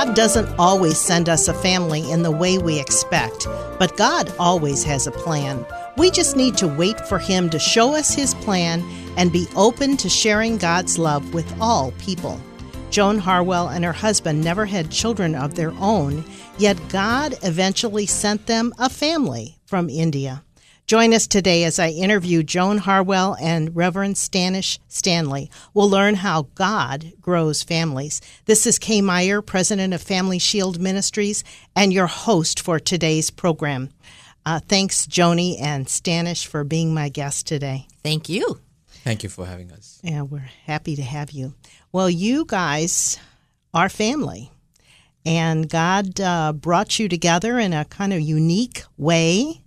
God doesn't always send us a family in the way we expect, but God always has a plan. We just need to wait for Him to show us His plan and be open to sharing God's love with all people. Joan Harwell and her husband never had children of their own, yet God eventually sent them a family from India. Join us today as I interview Joan Harwell and Reverend Stanish Stanley. We'll learn how God grows families. This is Kay Meyer, president of Family Shield Ministries, and your host for today's program. Thanks, Joni and Stanish, for being my guest today. Thank you. Thank you for having us. Yeah, we're happy to have you. Well, you guys are family, and God brought you together in a kind of unique way.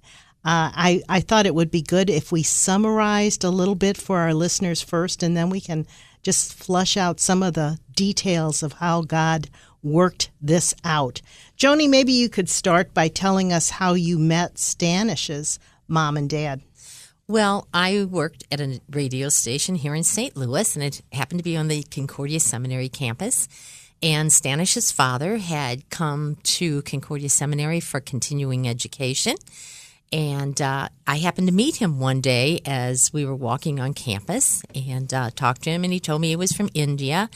I thought it would be good if we summarized a little bit for our listeners first, and then we can just flush out some of the details of how God worked this out. Joni, maybe you could start by telling us how you met Stanish's mom and dad. Well, I worked at a radio station here in St. Louis, and it happened to be on the Concordia Seminary campus. And Stanish's father had come to Concordia Seminary for continuing education. And I happened to meet him one day as we were walking on campus and talked to him. And he told me he was from India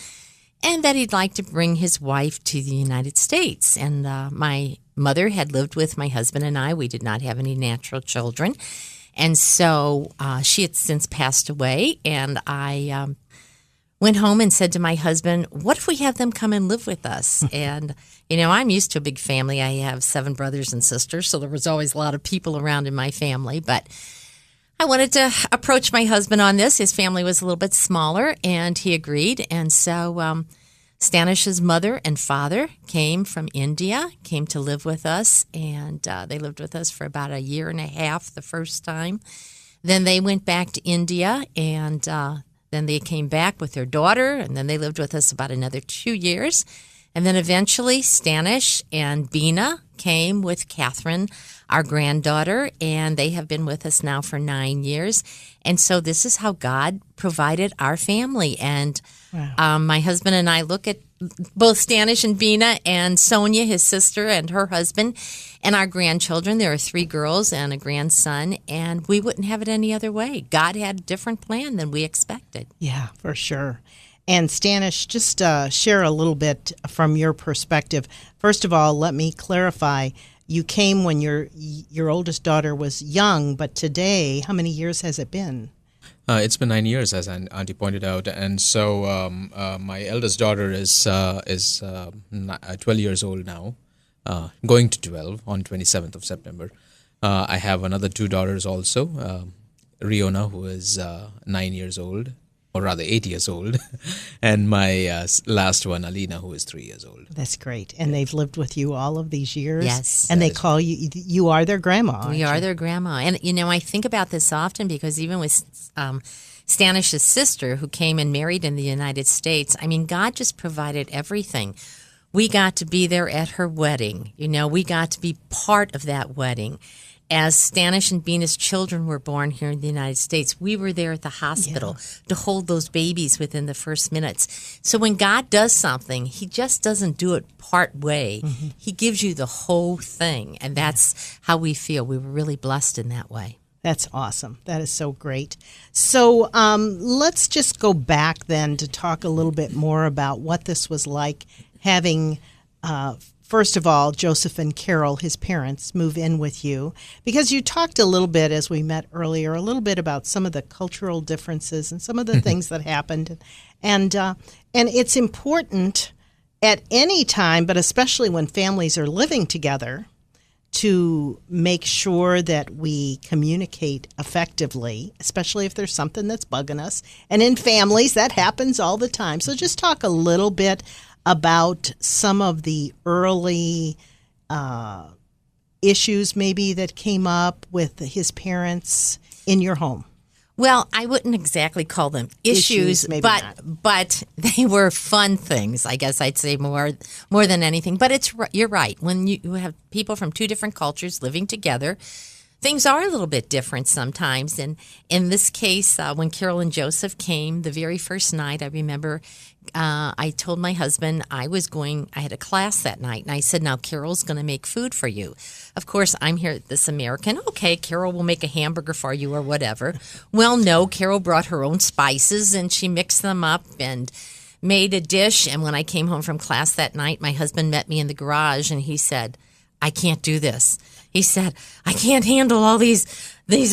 and that he'd like to bring his wife to the United States. And my mother had lived with my husband and I. We did not have any natural children. And so she had since passed away. And I went home and said to my husband, what if we have them come and live with us? And, you know, I'm used to a big family. I have 7 brothers and sisters, so there was always a lot of people around in my family. But I wanted to approach my husband on this. His family was a little bit smaller, and he agreed. And so Stanish's mother and father came from India, came to live with us, and they lived with us for about a year and a half the first time. Then they went back to India, and then they came back with their daughter, and then they lived with us about another 2 years. And then eventually Stanish and Bina came with Catherine, our granddaughter, and they have been with us now for 9 years. And so this is how God provided our family. And wow. My husband and I look at both Stanish and Bina and Sonia, his sister, and her husband, and our grandchildren. There are 3 girls and a grandson, and we wouldn't have it any other way. God had a different plan than we expected. Yeah, for sure. And Stanish, just share a little bit from your perspective. First of all, let me clarify. You came when your oldest daughter was young, but today, how many years has it been? It's been 9 years, as Auntie pointed out, and so my eldest daughter is 12 years old now, going to 12 on 27th of September. I have another 2 daughters also, Riona, who is 9 years old, or rather 8 years old, and my last one, Alina, who is 3 years old. That's great. And they've lived with you all of these years? Yes. And they call you are their grandma, We are their grandma. And, you know, I think about this often because even with Stanish's sister, who came and married in the United States, I mean, God just provided everything. We got to be there at her wedding. You know, we got to be part of that wedding. As Stanish and Bina's children were born here in the United States, we were there at the hospital to hold those babies within the first minutes. So when God does something, He just doesn't do it part way. Mm-hmm. He gives you the whole thing, and that's how we feel. We were really blessed in that way. That's awesome. That is so great. So let's just go back then to talk a little bit more about what this was like having first of all, Joseph and Carol, his parents, move in with you, because you talked a little bit, as we met earlier, a little bit about some of the cultural differences and some of the things that happened. And it's important at any time, but especially when families are living together, to make sure that we communicate effectively, especially if there's something that's bugging us. And in families, that happens all the time. So just talk a little bit about some of the early issues maybe that came up with his parents in your home. Well, I wouldn't exactly call them issues, but they were fun things, I guess I'd say more than anything. But you're right. When you have people from 2 different cultures living together, things are a little bit different sometimes. And in this case, when Carol and Joseph came, the very first night, I remember I told my husband I had a class that night, and I said, now Carol's going to make food for you. Of course, I'm here, this American. Okay, Carol will make a hamburger for you or whatever. Well, no, Carol brought her own spices, and she mixed them up and made a dish. And when I came home from class that night, my husband met me in the garage, and he said, I can't do this. He said, I can't handle all these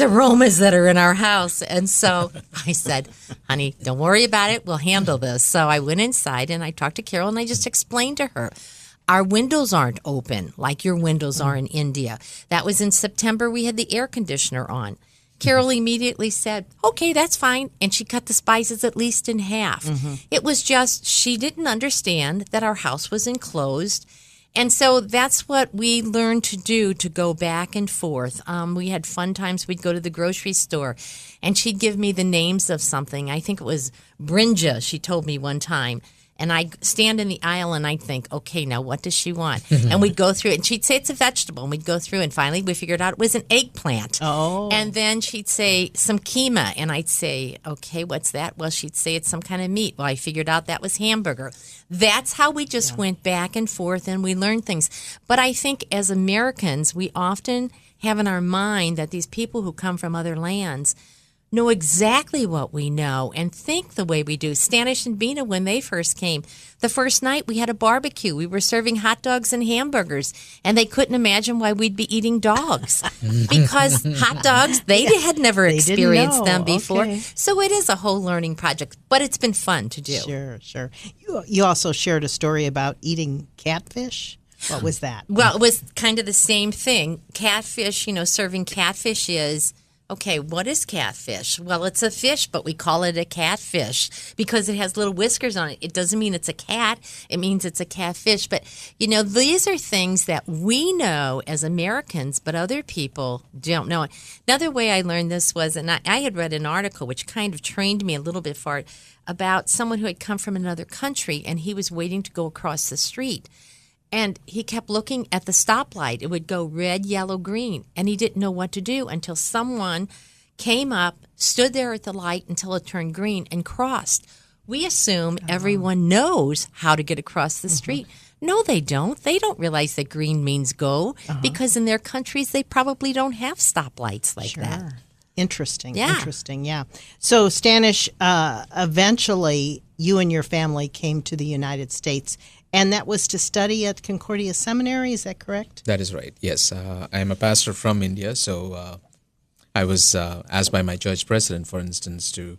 aromas that are in our house. And so I said, honey, don't worry about it. We'll handle this. So I went inside and I talked to Carol and I just explained to her, our windows aren't open like your windows are in India. That was in September. We had the air conditioner on. Carol immediately said, okay, that's fine. And she cut the spices at least in half. It was just, she didn't understand that our house was enclosed. And so that's what we learned to do, to go back and forth. We had fun times. We'd go to the grocery store, and she'd give me the names of something. I think it was brinja, she told me one time. And I'd stand in the aisle, and I'd think, okay, now what does she want? And we'd go through it, and she'd say it's a vegetable. And we'd go through, and finally we figured out it was an eggplant. Oh. And then she'd say some keema, and I'd say, okay, what's that? Well, she'd say it's some kind of meat. Well, I figured out that was hamburger. That's how we just went back and forth, and we learned things. But I think as Americans, we often have in our mind that these people who come from other lands know exactly what we know and think the way we do. Stanish and Bina, when they first came, the first night we had a barbecue. We were serving hot dogs and hamburgers, and they couldn't imagine why we'd be eating dogs because hot dogs, they had never experienced them before. Okay. So it is a whole learning project, but it's been fun to do. Sure. You also shared a story about eating catfish. What was that? Well, it was kind of the same thing. Catfish, serving catfish is... Okay, what is catfish? Well, it's a fish, but we call it a catfish because it has little whiskers on it. It doesn't mean it's a cat. It means it's a catfish. But, these are things that we know as Americans, but other people don't know. Another way I learned this was, and I had read an article which kind of trained me a little bit for it, about someone who had come from another country, and he was waiting to go across the street. And he kept looking at the stoplight. It would go red, yellow, green. And he didn't know what to do until someone came up, stood there at the light until it turned green, and crossed. We assume everyone knows how to get across the street. No, they don't. They don't realize that green means go because in their countries they probably don't have stoplights like that. Interesting. Yeah. Interesting. Yeah. So, Stanish, eventually you and your family came to the United States, and that was to study at Concordia Seminary. Is that correct? That is right. Yes. I am a pastor from India, so I was asked by my church president, for instance, to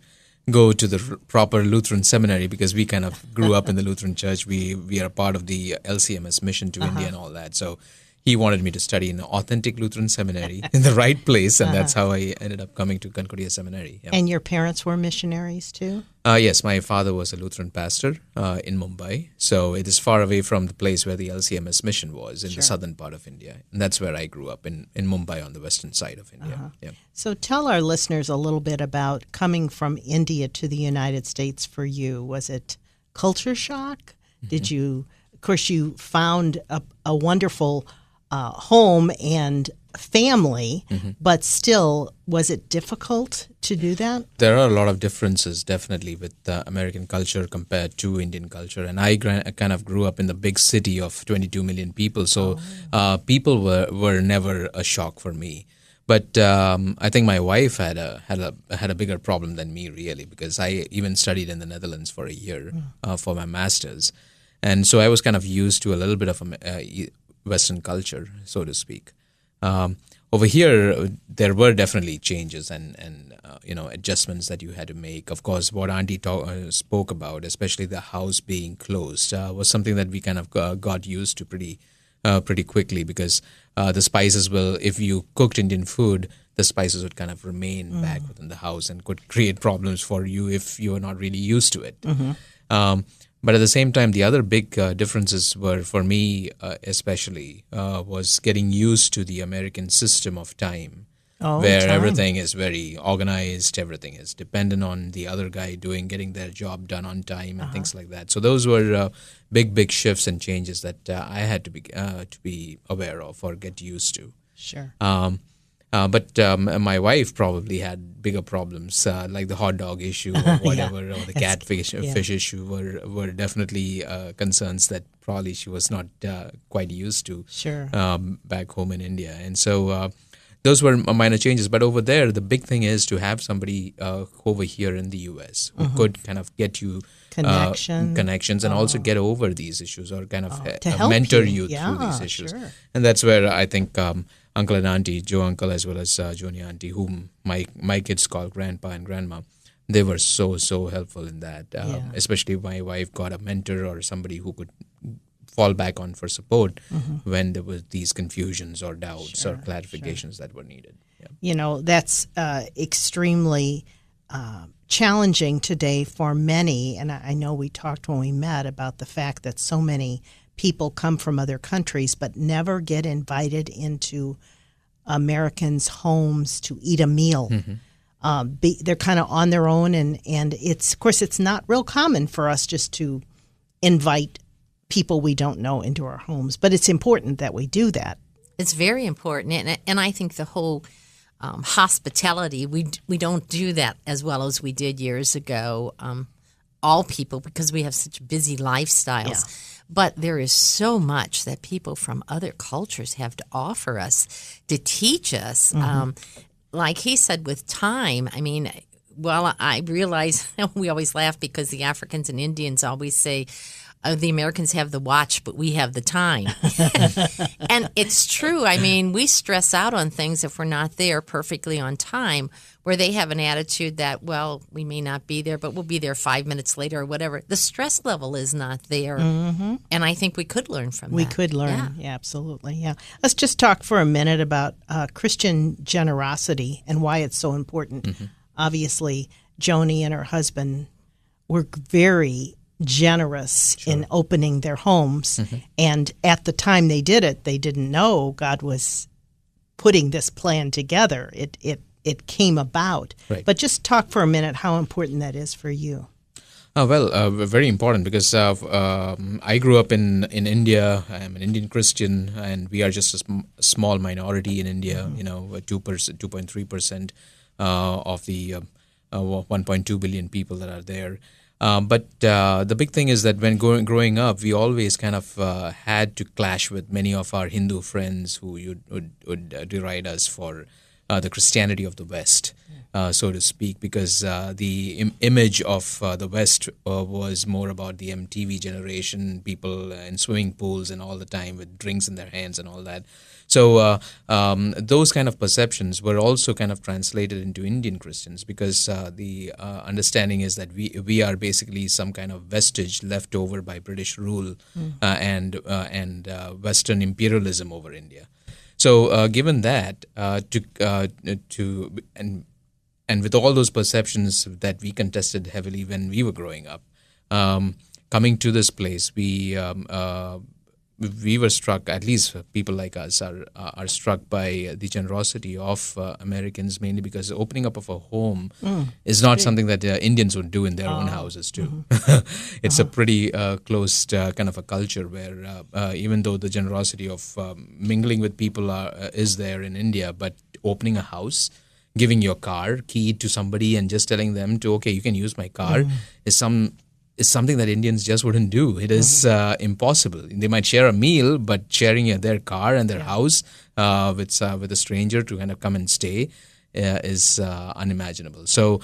go to the proper Lutheran seminary because we kind of grew up in the Lutheran church. We are part of the LCMS mission to India and all that. So he wanted me to study in an authentic Lutheran seminary in the right place, and that's how I ended up coming to Concordia Seminary. Yeah. And your parents were missionaries too? Yes, my father was a Lutheran pastor in Mumbai, so it is far away from the place where the LCMS mission was in the southern part of India. And that's where I grew up, in Mumbai on the western side of India. Yeah. So tell our listeners a little bit about coming from India to the United States for you. Was it culture shock? Did you, of course, you found a wonderful home and family, but still, was it difficult to do that? There are a lot of differences, definitely, with American culture compared to Indian culture. And I kind of grew up in the big city of 22 million people, so people were never a shock for me. But I think my wife had a bigger problem than me, really, because I even studied in the Netherlands for a year for my master's. And so I was kind of used to a little bit of Western culture, so to speak. Over here, there were definitely changes and adjustments that you had to make. Of course, what Auntie spoke about, especially the house being closed, was something that we kind of got used to pretty quickly because the spices will, if you cooked Indian food, the spices would kind of remain back within the house and could create problems for you if you were not really used to it. But at the same time, the other big differences were, for me especially, was getting used to the American system of time, where everything is very organized, everything is dependent on the other guy getting their job done on time and things like that. So those were big shifts and changes that I had to be aware of or get used to. Sure. But my wife probably had bigger problems, like the hot dog issue or whatever, or the catfish fish issue were definitely concerns that probably she was not quite used to back home in India. And so those were minor changes. But over there, the big thing is to have somebody over here in the U.S. who could kind of get you connections and also get over these issues, or kind of mentor you through these issues. Sure. And that's where I think Uncle and Auntie, Joe Uncle as well as Joni Auntie, whom my kids call Grandpa and Grandma, they were so helpful in that. Especially if my wife got a mentor or somebody who could fall back on for support when there were these confusions or doubts or clarifications that were needed. Yeah. You know, that's extremely challenging today for many. And I know we talked when we met about the fact that so many people come from other countries but never get invited into Americans' homes to eat a meal. They're kind of on their own, and it's, of course, it's not real common for us just to invite people we don't know into our homes, but it's important that we do that. It's very important, and I think the whole hospitality, we don't do that as well as we did years ago. All people, because we have such busy lifestyles. Yeah. But there is so much that people from other cultures have to offer us, to teach us. Like he said, with time, I mean, well, I realize we always laugh because the Africans and Indians always say, the Americans have the watch, but we have the time. And it's true. I mean, we stress out on things if we're not there perfectly on time, where they have an attitude that, well, we may not be there, but we'll be there 5 minutes later or whatever. The stress level is not there. And I think we could learn from that. We could learn. Yeah, absolutely. Yeah. Let's just talk for a minute about Christian generosity and why it's so important. Obviously, Joni and her husband were very generous in opening their homes. And at the time they did it, they didn't know God was putting this plan together. It came about. Right. But just talk for a minute how important that is for you. Very important, because I grew up in India. I'm an Indian Christian, and we are just a small minority in India. 2.3% of the 1.2 billion people that are there. But the big thing is that when growing up, we always kind of had to clash with many of our Hindu friends who would deride us for the Christianity of the West, so to speak, because the image of the West was more about the MTV generation, people in swimming pools and all the time with drinks in their hands and all that. So those kind of perceptions were also kind of translated into Indian Christians, because the understanding is that we are basically some kind of vestige left over by British rule and Western imperialism over India. So given that, and with all those perceptions that we contested heavily when we were growing up, coming to this place, we were struck, at least people like us are struck by the generosity of Americans, mainly because the opening up of a home is not something that Indians would do in their own houses too. It's a pretty closed kind of a culture where even though the generosity of mingling with people is there in India, but opening a house, giving your car key to somebody and just telling them to, okay, you can use my car is something that Indians just wouldn't do. It is impossible. They might share a meal, but sharing their car and their house with a stranger to kind of come and stay is unimaginable. So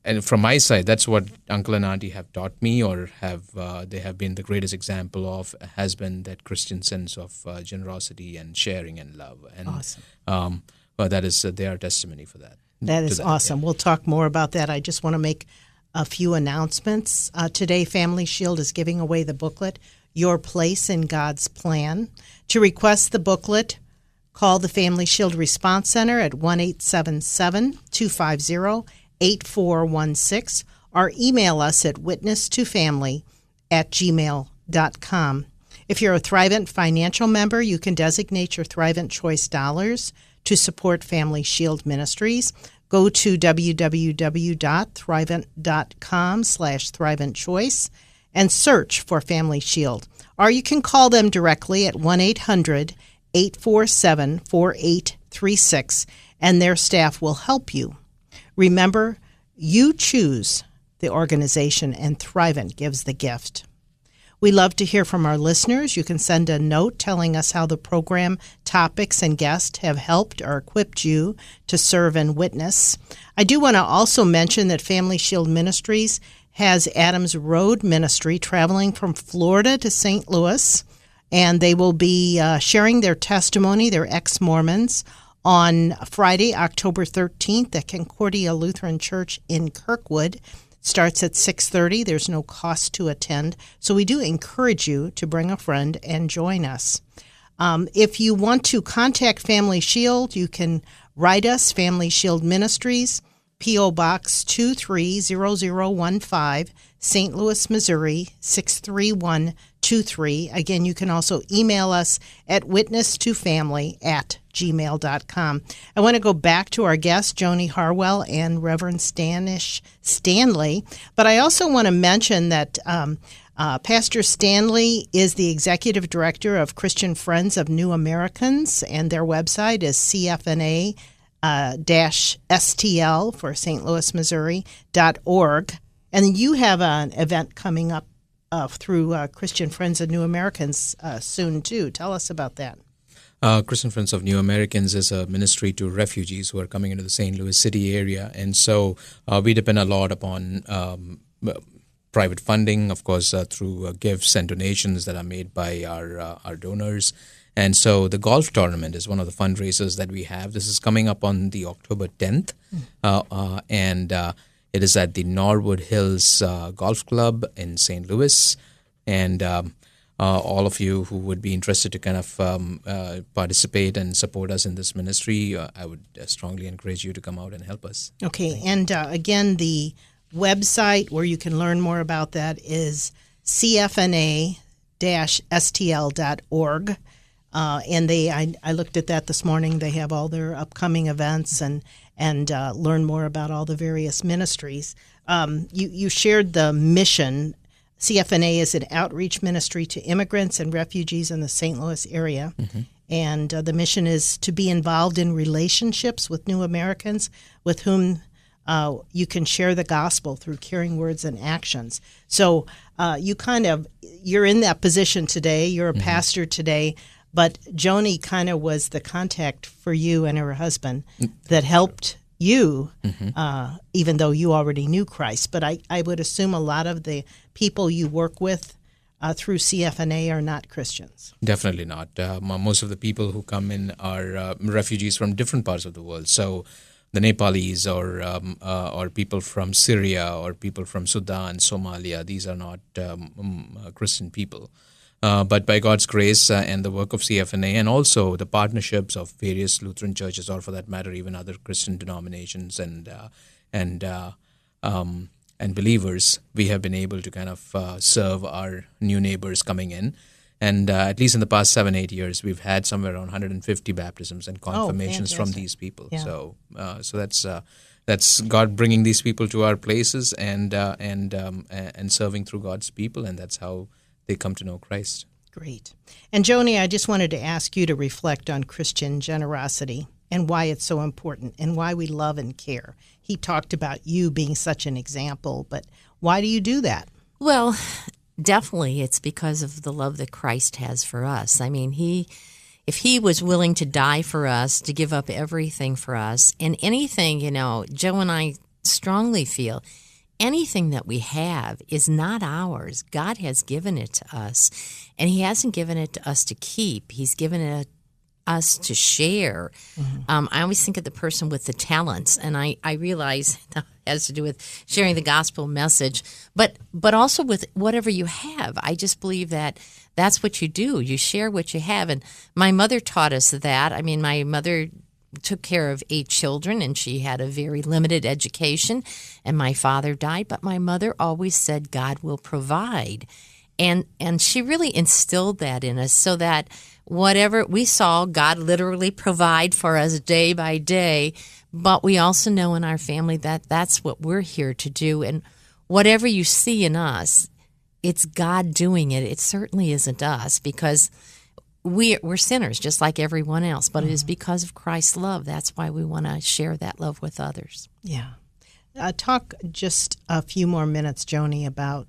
and from my side, that's what Uncle and Auntie have taught me, or they have been the greatest example of, has been that Christian sense of generosity and sharing and love. And awesome. That is their testimony for that. That is awesome. Yeah. We'll talk more about that. I just want to make a few announcements. Today, Family Shield is giving away the booklet, Your Place in God's Plan. To request the booklet, call the Family Shield Response Center at 1-877-250-8416 or email us at witnesstofamily@gmail.com. If you're a Thrivent financial member, you can designate your Thrivent Choice dollars to support Family Shield Ministries. Go to www.thrivent.com/Thrivent Choice and search for Family Shield. Or you can call them directly at 1-800-847-48 888-888-3636, and their staff will help you. Remember, you choose the organization, and Thrivent gives the gift. We love to hear from our listeners. You can send a note telling us how the program topics and guests have helped or equipped you to serve and witness. I do want to also mention that Family Shield Ministries has Adams Road Ministry traveling from Florida to St. Louis, and they will be sharing their testimony, their ex-Mormons, on Friday, October 13th at Concordia Lutheran Church in Kirkwood. Starts at 6:30. There's no cost to attend. So we do encourage you to bring a friend and join us. If you want to contact Family Shield, you can write us, Family Shield Ministries, P.O. Box 230015, St. Louis, Missouri, 63123. Again, you can also email us at witnesstofamily@gmail.com. I want to go back to our guests, Joan Harwell and Reverend Stanish Stanley, but I also want to mention that Pastor Stanley is the executive director of Christian Friends of New Americans, and their website is CFNA -STL for St. Louis, Missouri.org. And you have an event coming up through Christian Friends of New Americans soon, too. Tell us about that. Christian Friends of New Americans is a ministry to refugees who are coming into the St. Louis city area. And so we depend a lot upon private funding, of course, through gifts and donations that are made by our donors. And so the golf tournament is one of the fundraisers that we have. This is coming up on the October 10th, and it is at the Norwood Hills Golf Club in St. Louis. And all of you who would be interested to kind of participate and support us in this ministry, I would strongly encourage you to come out and help us. Okay, and again, the website where you can learn more about that is cfna-stl.org. And I looked at that this morning. They have all their upcoming events and learn more about all the various ministries. You shared the mission. CFNA is an outreach ministry to immigrants and refugees in the St. Louis area. Mm-hmm. And the mission is to be involved in relationships with new Americans with whom you can share the gospel through caring words and actions. So you're in that position today. You're a pastor today. But Joni kind of was the contact for you and her husband that helped you, even though you already knew Christ. But I would assume a lot of the people you work with through CFNA are not Christians. Definitely not. Most of the people who come in are refugees from different parts of the world. So the Nepalese or people from Syria or people from Sudan, Somalia, these are not Christian people. But by God's grace and the work of CFNA and also the partnerships of various Lutheran churches, or for that matter, even other Christian denominations and believers, we have been able to kind of serve our new neighbors coming in. And at least in the past 7-8 years, we've had somewhere around 150 baptisms and confirmations from these people. Yeah. So that's God bringing these people to our places and serving through God's people, and that's how they come to know Christ. Great. And Joni, I just wanted to ask you to reflect on Christian generosity and why it's so important and why we love and care. He talked about you being such an example, but why do you do that? Well, definitely it's because of the love that Christ has for us. I mean, if he was willing to die for us, to give up everything for us, and anything, Joe and I strongly feel anything that we have is not ours. God has given it to us, and he hasn't given it to us to keep. He's given it us to share. Mm-hmm. I always think of the person with the talents, and I realize that has to do with sharing the gospel message, but also with whatever you have. I just believe that that's what you do. You share what you have, and my mother taught us that. I mean, my mother took care of 8 children, and she had a very limited education, and my father died, but my mother always said God will provide. And she really instilled that in us so that whatever we saw, God literally provide for us day by day, but we also know in our family that that's what we're here to do. And whatever you see in us, it's God doing it. It certainly isn't us, because we're sinners just like everyone else, but it is because of Christ's love. That's why we want to share that love with others. Yeah. Talk just a few more minutes, Joni, about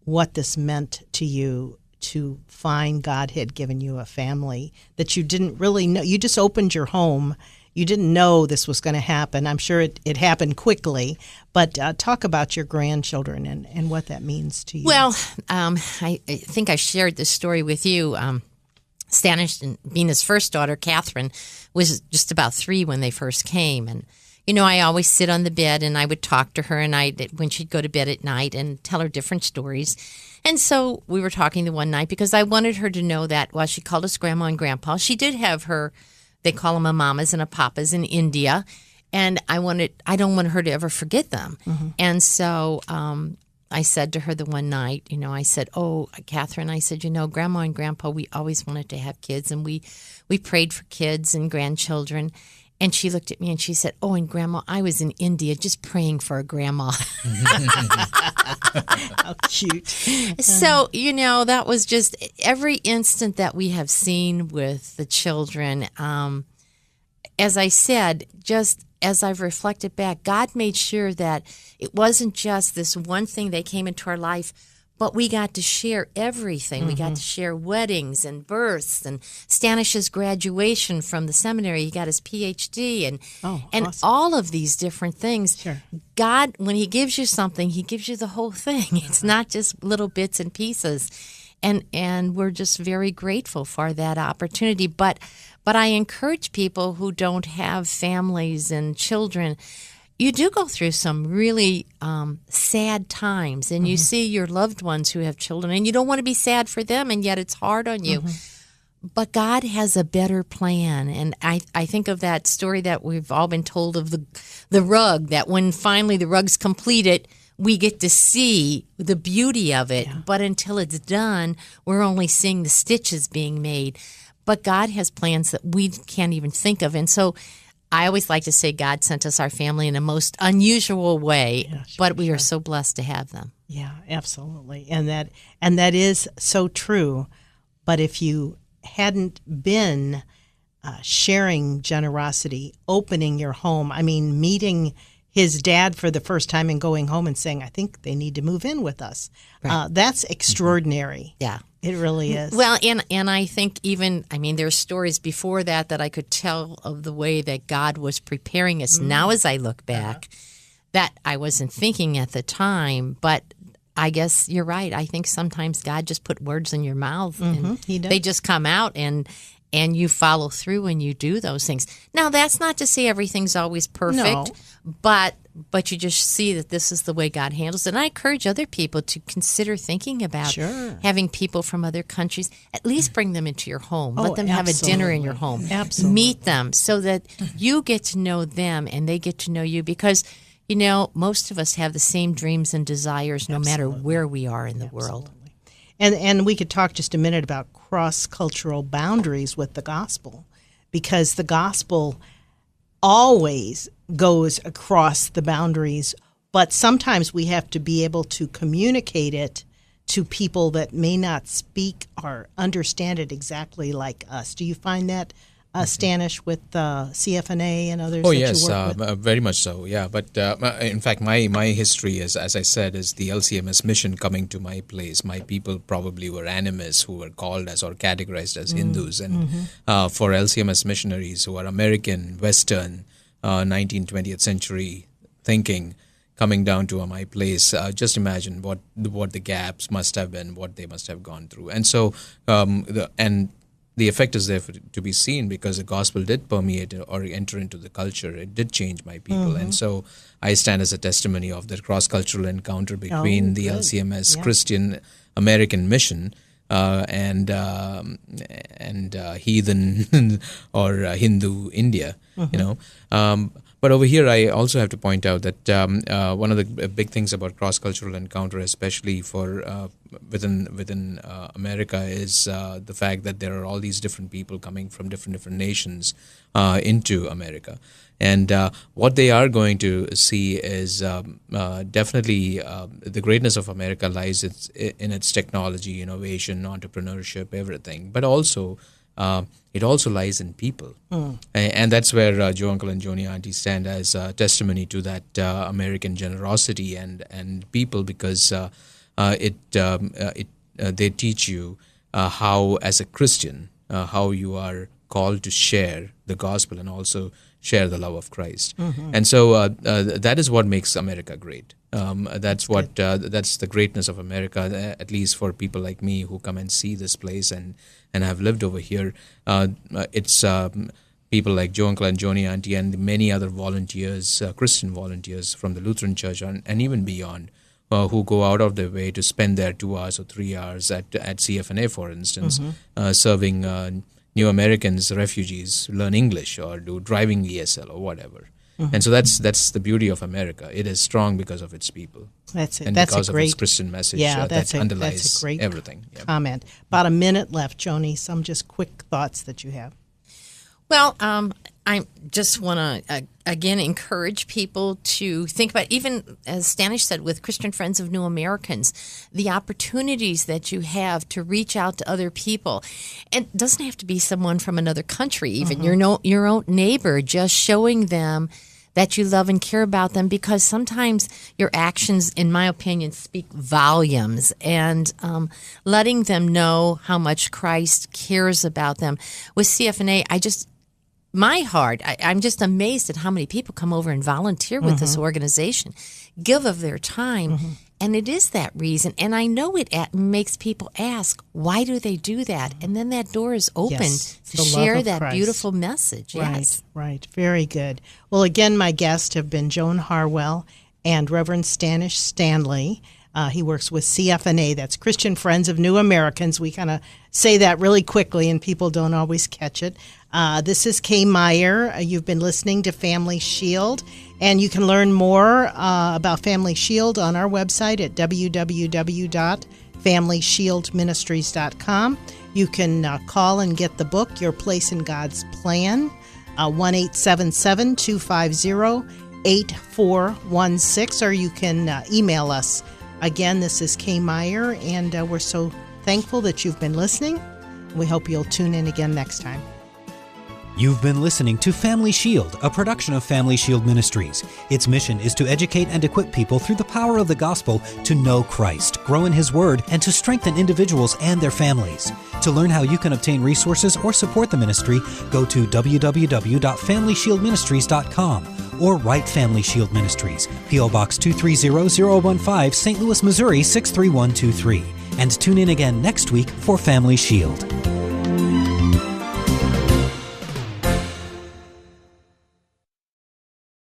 what this meant to you to find God had given you a family that you didn't really know. You just opened your home. You didn't know this was going to happen. I'm sure it happened quickly, but talk about your grandchildren and what that means to you. Well, I think I shared this story with you. Stanish and Bina's first daughter, Catherine, was just about 3 when they first came. And, I always sit on the bed and I would talk to her when she'd go to bed at night and tell her different stories. And so we were talking the one night because I wanted her to know that while she called us Grandma and Grandpa, she did have they call them a mamas and a papas in India. And I don't want her to ever forget them. Mm-hmm. And so I said to her the one night, I said, "Oh, Catherine," I said, Grandma and Grandpa, we always wanted to have kids, and we prayed for kids and grandchildren. And she looked at me and she said, "Oh, and Grandma, I was in India just praying for a grandma." How cute. So, that was just every instant that we have seen with the children. As I said, just as I've reflected back, God made sure that it wasn't just this one thing that came into our life, but we got to share everything. Mm-hmm. We got to share weddings and births and Stanish's graduation from the seminary. He got his PhD and awesome. All of these different things. Sure. God, when he gives you something, he gives you the whole thing. It's not just little bits and pieces. And we're just very grateful for that opportunity. But I encourage people who don't have families and children, you do go through some really sad times, and you see your loved ones who have children, and you don't want to be sad for them, and yet it's hard on you. But God has a better plan, and I think of that story that we've all been told of the rug, that when finally the rug's completed, we get to see the beauty of it. Yeah. But until it's done, we're only seeing the stitches being made. But God has plans that we can't even think of, and so I always like to say God sent us our family in a most unusual way, but we are so blessed to have them. Yeah, absolutely. And that is so true. But if you hadn't been sharing generosity, opening your home, meeting his dad for the first time and going home and saying, "I think they need to move in with us." Right. That's extraordinary. Yeah. It really is. Well, and I think even, there's stories before that I could tell of the way that God was preparing us now as I look back that I wasn't thinking at the time. But I guess you're right. I think sometimes God just put words in your mouth and He does. They just come out and you follow through and you do those things. Now, that's not to say everything's always perfect, but you just see that this is the way God handles it. And I encourage other people to consider thinking about having people from other countries, at least bring them into your home. Let them have a dinner in your home. Absolutely. Meet them so that you get to know them and they get to know you, because most of us have the same dreams and desires no matter where we are in the world. And we could talk just a minute about cross-cultural boundaries with the gospel, because the gospel always goes across the boundaries, but sometimes we have to be able to communicate it to people that may not speak or understand it exactly like us. Do you find that, Stanish, with CFNA and others? Oh, that yes, you work with? very much so, yeah. But in fact, my history is, as I said, is the LCMS mission coming to my place. My people probably were animists who were called as or categorized as Hindus. And for LCMS missionaries who are American, Western, 19th, 20th century thinking, coming down to my place, just imagine what the gaps must have been, what they must have gone through. And so, the effect is there to be seen, because the gospel did permeate or enter into the culture. It did change my people. And so I stand as a testimony of that cross-cultural encounter between the LCMS Christian American mission and heathen or Hindu India, But over here, I also have to point out that one of the big things about cross-cultural encounter, especially for within America, is the fact that there are all these different people coming from different nations into America. And what they are going to see is definitely the greatness of America lies in its technology, innovation, entrepreneurship, everything. But also, it also lies in people. And that's where Joe Uncle and Joni Auntie stand as testimony to that American generosity and people, because they teach you how, as a Christian, how you are called to share the gospel and also share the love of Christ. And so that is what makes America great. That's the greatness of America, at least for people like me who come and see this place and have lived over here. It's people like Joe Uncle and Joni Auntie and many other volunteers, Christian volunteers from the Lutheran Church and even beyond, who go out of their way to spend their 2 hours or 3 hours at CFNA, for instance, serving New Americans, refugees, learn English or do driving ESL or whatever. And so that's the beauty of America. It is strong because of its people. That's it. And that's because a great, of its Christian message that's underlies a great everything. Yeah. comment. About a minute left, Joni. Some just quick thoughts that you have. Well, I just want to, again, encourage people to think about, even as Stanish said, with Christian Friends of New Americans, the opportunities that you have to reach out to other people. And it doesn't have to be someone from another country, even your own neighbor, just showing them that you love and care about them, because sometimes your actions, in my opinion, speak volumes, and letting them know how much Christ cares about them. With CFNA, I'm just amazed at how many people come over and volunteer with this organization, give of their time, and it is that reason. And I know it makes people ask, why do they do that? And then that door is open to share that Christ. Beautiful message. Yes. Right. Very good. Well, again, my guests have been Joan Harwell and Reverend Stanish Stanley. He works with CFNA, that's Christian Friends of New Americans. We kind of say that really quickly, and people don't always catch it. This is Kay Meyer. You've been listening to Family Shield, and you can learn more about Family Shield on our website at www.familyshieldministries.com. You can call and get the book, Your Place in God's Plan, 1-877-250-8416, or you can email us. Again, this is Kay Meyer, and we're so thankful that you've been listening. We hope you'll tune in again next time. You've been listening to Family Shield, a production of Family Shield Ministries. Its mission is to educate and equip people through the power of the gospel to know Christ, grow in His Word, and to strengthen individuals and their families. To learn how you can obtain resources or support the ministry, go to www.familyshieldministries.com or write Family Shield Ministries, P.O. Box 230015, St. Louis, Missouri 63123. And tune in again next week for Family Shield.